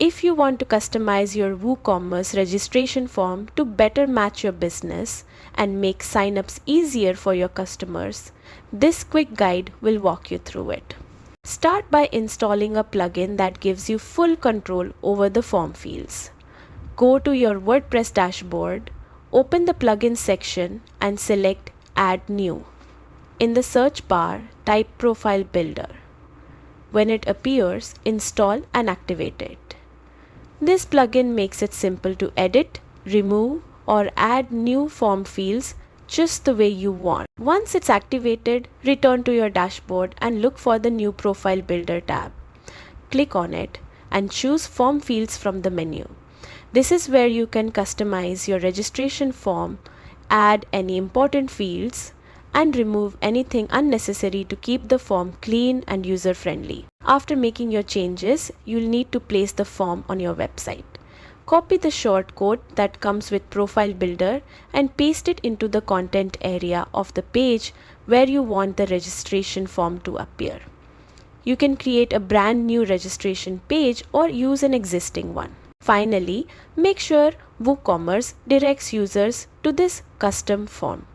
If you want to customize your WooCommerce registration form to better match your business and make signups easier for your customers, this quick guide will walk you through it. Start by installing a plugin that gives you full control over the form fields. Go to your WordPress dashboard, open the plugins section and select Add New. In the search bar, type Profile Builder. When it appears, install and activate it. This plugin makes it simple to edit, remove, or add new form fields just the way you want. Once it's activated, return to your dashboard and look for the new Profile Builder tab. Click on it and choose Form Fields from the menu. This is where you can customize your registration form, add any important fields, and remove anything unnecessary to keep the form clean and user-friendly. After making your changes, you'll need to place the form on your website. Copy the shortcode that comes with Profile Builder and paste it into the content area of the page where you want the registration form to appear. You can create a brand new registration page or use an existing one. Finally, make sure WooCommerce directs users to this custom form.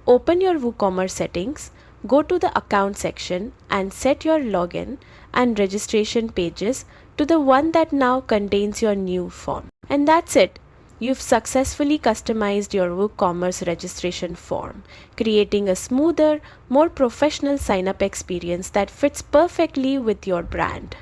Open your WooCommerce settings, go to the account section and set your login and registration pages to the one that now contains your new form. And that's it. You've successfully customized your WooCommerce registration form, creating a smoother, more professional sign-up experience that fits perfectly with your brand.